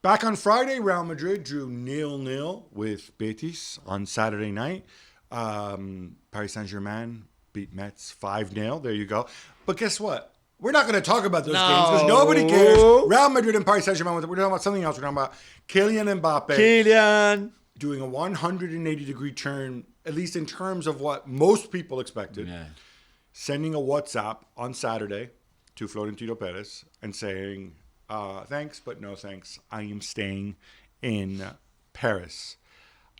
Back on Friday, Real Madrid drew 0-0 with Betis on Saturday night. Paris Saint-Germain beat Metz 5-0. There you go. But guess what? We're not going to talk about those games because nobody cares. Real Madrid and Paris Saint-Germain, we're talking about something else. We're talking about Kylian Mbappe. Doing a 180-degree turn, at least in terms of what most people expected. Yeah. Sending a WhatsApp on Saturday to Florentino Perez and saying, thanks, but no thanks. I am staying in Paris.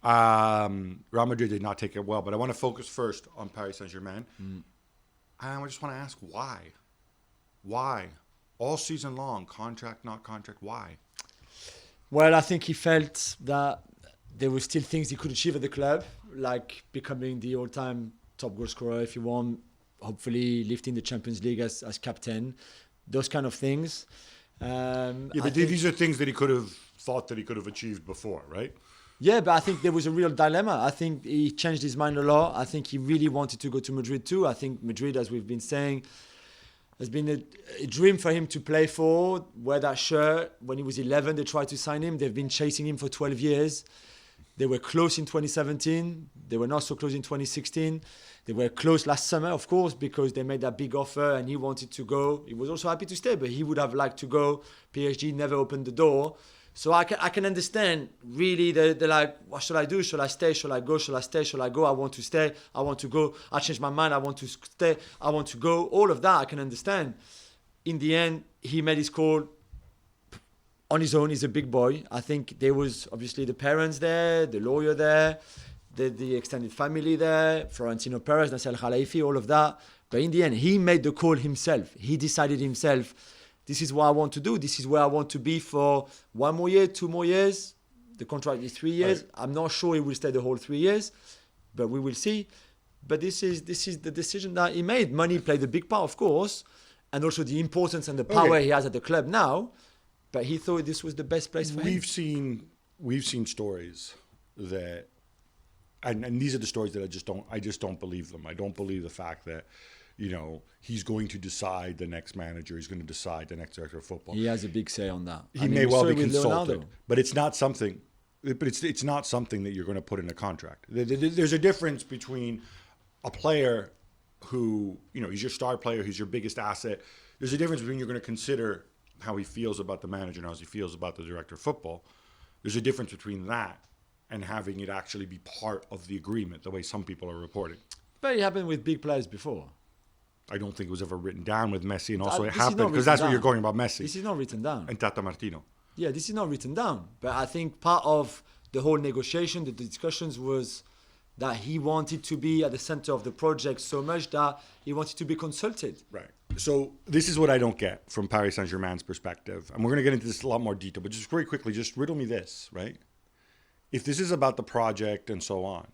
Real Madrid did not take it well, but I want to focus first on Paris Saint-Germain. I just want to ask why? Why? All season long, contract, not contract, why? Well, I think he felt that there were still things he could achieve at the club, like becoming the all-time top goal scorer if you want, hopefully lifting the Champions League as captain, those kind of things. But these are things that he could have thought that he could have achieved before, right? Yeah, but I think there was a real dilemma. I think he changed his mind a lot. I think he really wanted to go to Madrid too. I think Madrid, as we've been saying, has been a dream for him to play for, wear that shirt. When he was 11, they tried to sign him. They've been chasing him for 12 years. They were close in 2017. They were not so close in 2016. They were close last summer, of course, because they made that big offer and he wanted to go. He was also happy to stay, but he would have liked to go. PSG never opened the door. So I can understand, really, they're like, what should I do? Should I stay? Should I go? Should I stay? Should I go? I want to stay. I want to go. I changed my mind. I want to stay. I want to go. All of that I can understand. In the end, he made his call on his own. He's a big boy. I think there was obviously the parents there, the lawyer there, the extended family there, Florentino Perez, Nasser Al-Khelaifi, all of that. But in the end, he made the call himself. He decided himself, this is what I want to do. This is where I want to be for 1 more year, 2 more years. The contract is 3 years. Right. I'm not sure he will stay the whole 3 years, but we will see. But this is the decision that he made. Money played a big part, of course, and also the importance and the power he has at the club now. But he thought this was the best place for him. We've seen stories that, and these are the stories that I just don't believe them. I don't believe the fact that, he's going to decide the next manager. He's going to decide the next director of football. He has a big say on that. He may well be consulted, but it's not something. But it's not something that you're going to put in a contract. There's a difference between a player who, he's your star player, he's your biggest asset. There's a difference between you're going to consider how he feels about the manager and how he feels about the director of football. There's a difference between that and having it actually be part of the agreement, the way some people are reporting. But it happened with big players before. I don't think it was ever written down with Messi, and also it happened because that's what you're going about Messi. This is not written down. And Tata Martino. Yeah, this is not written down. But I think part of the whole negotiation, the discussions was that he wanted to be at the center of the project so much that he wanted to be consulted. Right. So this is what I don't get from Paris Saint-Germain's perspective. And we're going to get into this a lot more detail, but just very quickly, just riddle me this, right? If this is about the project and so on,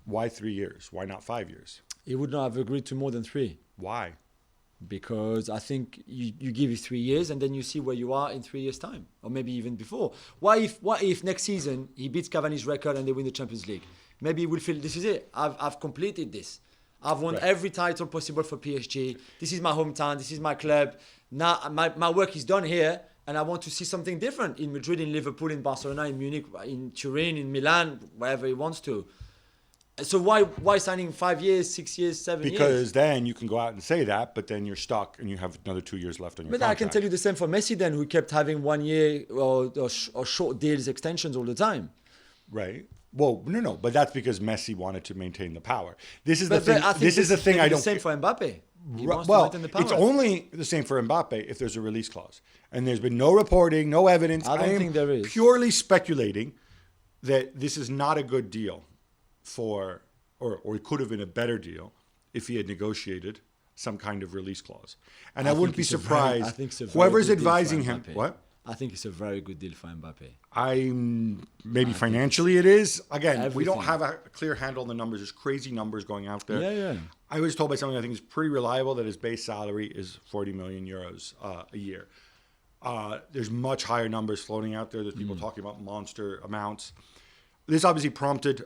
why 3 years? Why not 5 years? He would not have agreed to more than 3. Why? Because I think you give it 3 years and then you see where you are in 3 years' time, or maybe even before. What if next season he beats Cavani's record and they win the Champions League? Maybe he will feel, this is it. I've completed this. I've won every title possible for PSG. This is my hometown. This is my club. Now my work is done here, and I want to see something different in Madrid, in Liverpool, in Barcelona, in Munich, in Turin, in Milan, wherever he wants to. So why signing 5 years, 6 years, 7 years? Because then you can go out and say that, but then you're stuck and you have another 2 years left on your contract. But I can tell you the same for Messi then, who kept having 1 year or short deals, extensions all the time. Right. Well, no, but that's because Messi wanted to maintain the power. This is the thing. This is the thing I don't. The same for Mbappe. Well, it's only the same for Mbappe if there's a release clause, and there's been no reporting, no evidence. I don't think there is. Purely speculating that this is not a good deal for, or it could have been a better deal if he had negotiated some kind of release clause. And I wouldn't be surprised. Whoever's advising him, what? I think it's a very good deal for Mbappe. Maybe financially it is. Again, we don't have a clear handle on the numbers. There's crazy numbers going out there. Yeah. I was told by someone I think is pretty reliable that his base salary is 40 million euros a year. There's much higher numbers floating out there. There's people talking about monster amounts. This obviously prompted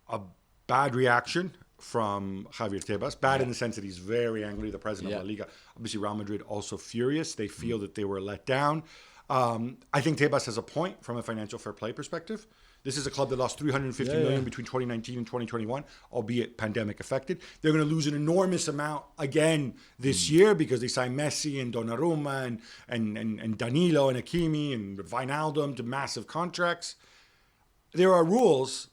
a bad reaction from Javier Tebas. Bad in the sense that he's very angry, the president of La Liga. Obviously, Real Madrid also furious. They feel that they were let down. I think Tebas has a point from a financial fair play perspective. This is a club that lost 350 million between 2019 and 2021, albeit pandemic affected. They're going to lose an enormous amount again this year because they signed Messi and Donnarumma and Danilo and Hakimi and Wijnaldum to massive contracts. There are rules,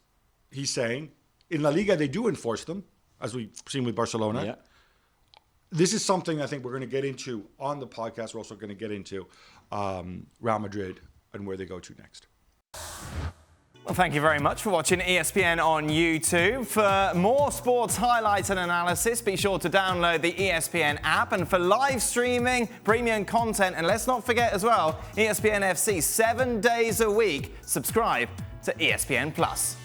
he's saying. In La Liga, they do enforce them, as we've seen with Barcelona. Yeah. This is something I think we're going to get into on the podcast. We're also going to get into Real Madrid and where they go to next. Well, thank you very much for watching ESPN on YouTube. For more sports highlights and analysis, be sure to download the ESPN app. And for live streaming, premium content, and let's not forget as well, ESPN FC 7 days a week. Subscribe to ESPN Plus.